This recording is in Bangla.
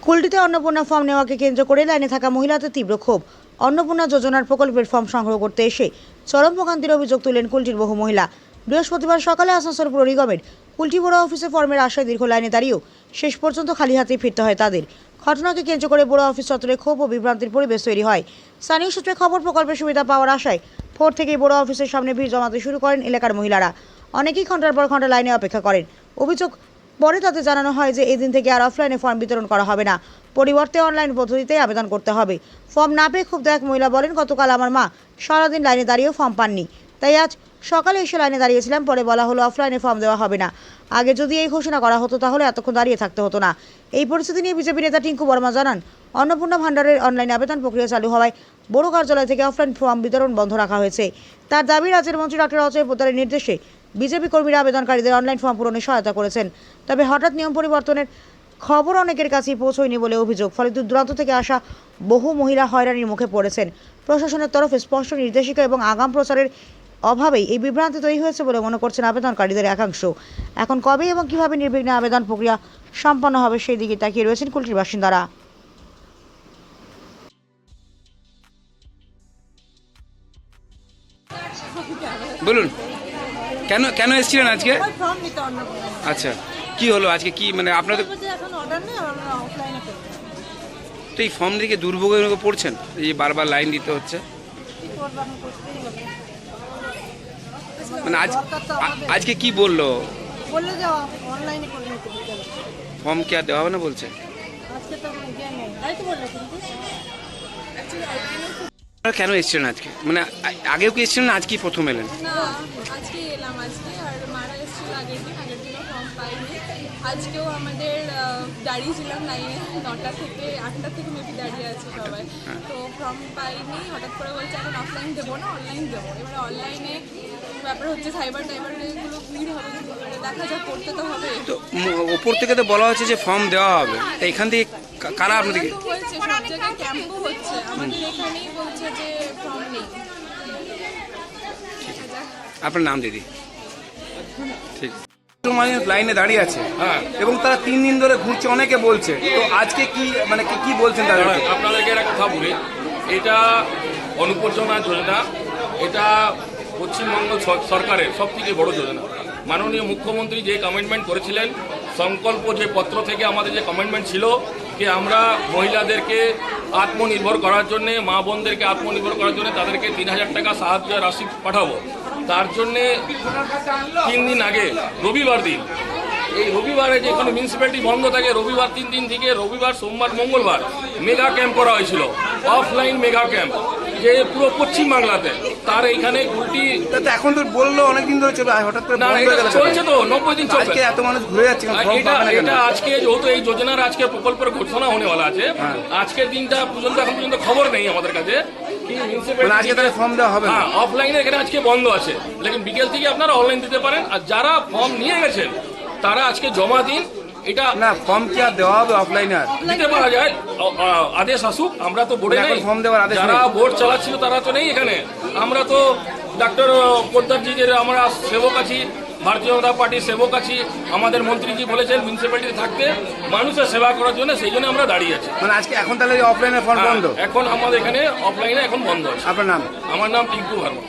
কুলটিতে অন্নপূর্ণা ফর্ম নেওয়াকে কেন্দ্র করে লাইনে থাকা মহিলাদের তীব্র ক্ষোভ। অন্নপূর্ণা যোজনার প্রকল্পের ফর্ম সংগ্রহ করতে এসে চরম ভোগান্তির অভিযোগ তুলেন কুলটির বহু মহিলা। বৃহস্পতিবার সকালে আসানসোল পুর নিগমের কুলটি বড় অফিসে ফর্মের আশায় দীর্ঘ লাইনে দাঁড়িয়েও শেষ পর্যন্ত খালি হাতেই ফিরতে হয় তাদের। ঘটনাকে কেন্দ্র করে বড় অফিস চত্বরে ক্ষোভ ও বিভ্রান্তির পরিবেশ তৈরি হয়। স্থানীয় সূত্রে খবর, প্রকল্পের সুবিধা পাওয়ার আশায় ভোর থেকেই বড় অফিসের সামনে ভিড় জমাতে শুরু করেন এলাকার মহিলারা। অনেকেই ঘন্টার পর ঘন্টা লাইনে অপেক্ষা করেন। অভিযোগ, পরে তাতে জানানো হয় যে এদিন থেকে আর অফলাইনে ফর্ম বিতরণ করা হবে না, পরিবর্তে অনলাইন পদ্ধতিতে আবেদন করতে হবে। ফর্ম না পেয়ে ক্ষুব্ধ এক মহিলা বলেন, গতকাল আমার মা সারাদিন লাইনে দাঁড়িয়েও ফর্ম পাননি, তাই আজ সকালে এসে লাইনে দাঁড়িয়েছিলাম। পরে বলা হলো অফলাইনে ফর্ম দেওয়া হবে না। আগে যদি এই ঘোষণা করা হতো তাহলে এতক্ষণ দাঁড়িয়ে থাকতে হতো না। এই পরিস্থিতি নিয়ে বিজেপি নেতা টিঙ্কু বর্মা জানান, অন্নপূর্ণা ভান্ডারের অনলাইন আবেদন প্রক্রিয়া চালু হওয়ায় বড় কার্যালয় থেকে অফলাইন ফর্ম বিতরণ বন্ধ রাখা হয়েছে। তার দাবি, রাজ্যের মন্ত্রী ডক্টর অজয় পোদ্দারের নির্দেশে বিজেপি কর্মীরা আবেদনকারীদের অনলাইন ফর্ম পূরণে সহায়তা করেছেন। তবে হঠাৎ নিয়ম পরিবর্তনের খবর অনেকের কাছেই পৌঁছয়নি বলে অভিযোগ। ফলে দূর দূরান্ত থেকে আসা বহু মহিলা হয়রানির মুখে পড়েছেন। প্রশাসনের তরফে স্পষ্ট নির্দেশিকা এবং আগাম প্রচারের অভাবেই এই বিভ্রান্তি তৈরি হয়েছে বলে মনে করছেন আবেদনকারীদের একাংশ। এখন কবে এবং কিভাবে নির্বিঘ্নে আবেদন প্রক্রিয়া সম্পন্ন হবে সেই দিকে তাকিয়ে রয়েছেন কুলটির বাসিন্দারা। বলুন, কেন কেন এসেছিলেন আজকে? আচ্ছা, কি হলো আজকে? কি মানে আপনাদের তো এই ফর্ম দিকে দুর্ভোগের মধ্যে পড়ছেন, এই বারবার লাইন দিতে হচ্ছে। মানে আজকে কি বললো? ফর্ম কি আর দেওয়া হবে না বলছে? কেন এসেছিলেন আজকে? মানে আগেও কি এসেছিলেন, আজকে প্রথম এলেন? না, আজকে এলাম। আজকে আর মারা এসেছিল আগের দিনও ফর্ম পাইনি। আজকেও আমাদের দাঁড়িয়েছিলাম লাইনে 9টা থেকে 8টা থেকে মেবি দাঁড়িয়ে আছে সবাই। তো ফর্ম পাইনি, হঠাৎ করে বলছে এখন অফলাইন দেবো না অনলাইন দেবো। এবারে অনলাইনে ব্যাপার হচ্ছে সাইবার এগুলো ভিড় হবে, এবারে দেখা যাক, করতে তো হবে। তো ওপর থেকে তো বলা হচ্ছে যে ফর্ম দেওয়া হবে, তো এখান থেকে কারা আপনাদেরকে? হয়েছে, সব জায়গায় ক্যাম্পও হচ্ছে, আমাদের এখানেই বলছে যে ফর্ম নেই। আপনার নাম দিদি? ঠিক, লাইনে দাঁড়িয়ে আছে এবং তারা 3 দিন ধরে ঘুরছে, অনেকে বলছে। তো আজকে কি মানে কি বলছেন তারা? আপনাদেরকে একটা কথা বলি, এটা অন্নপূর্ণা যোজনা, এটা পশ্চিমবঙ্গ সরকারের সব থেকে বড় যোজনা। মাননীয় মুখ্যমন্ত্রী যে কমিটমেন্ট করেছিলেন, সংকল্প যে পত্র থেকে আমাদের যে কমিটমেন্ট ছিল যে আমরা মহিলাদেরকে আত্মনির্ভর করার জন্যে, মা বোনদেরকে আত্মনির্ভর করার জন্য তাদেরকে 3000 টাকা সাহায্য রাশি পাঠাবো। তার জন্যে 3 দিন আগে রবিবার দিন, এই রবিবারে যেখানে মিউনিসিপ্যালিটি বন্ধ থাকে, রবিবার 3 দিন থেকে রবিবার, সোমবার, মঙ্গলবার মেগা ক্যাম্প করা হয়েছিল, অফলাইন মেগা ক্যাম্প, যে পুরো পশ্চিমবাংলাতে। তার এইখানে কুলটি এখন তো বললো অনেকদিন ধরে চলে, হঠাৎ করে চলছে তো 90 দিন চলছে। এত মানুষ ঘুরে যাচ্ছে, এটা আজকে যেহেতু এই যোজনার আজকে প্রকল্পের ঘোষণা হনেওয়ালা আছে, আজকের দিনটা পর্যন্ত এখন পর্যন্ত খবর নেই আমাদের কাছে। ফর্ম দেওয়া হবে? হ্যাঁ, অফলাইনে এখানে আজকে বন্ধ আছে, লেকিন বিকেল থেকে আপনারা অনলাইন দিতে পারেন। আর যারা ফর্ম নিয়ে গেছেন তারা আজকে জমা দিন। এটা না, ফর্ম কি আর দেওয়া হবে? অফলাইনে আর দিতে পারা যায়, আদেশ আসুক। আমরা তো বোর্ডে নেই, ফর্ম দেওয়ার আদেশ যারা বোর্ড চালাচ্ছিল তারা তো নেই এখানে। আমরা তো ডক্টর পোদ্দারজিদের আমরা সেবক আছি, ভারতীয় জনতা পার্টির সেবক আছি। আমাদের মন্ত্রীজি বলেছেন মিউনিসিপ্যালিটি থাকতে মানুষের সেবা করার জন্য, সেই জন্য আমরা দাঁড়িয়ে আছি। মানে আজকে এখন তাহলে অফলাইনে ফর্ম বন্ধ? এখন আমাদের এখানে অফলাইনে এখন বন্ধ আছে। আপনার নাম? আমার নাম টিঙ্কু ভার্মা।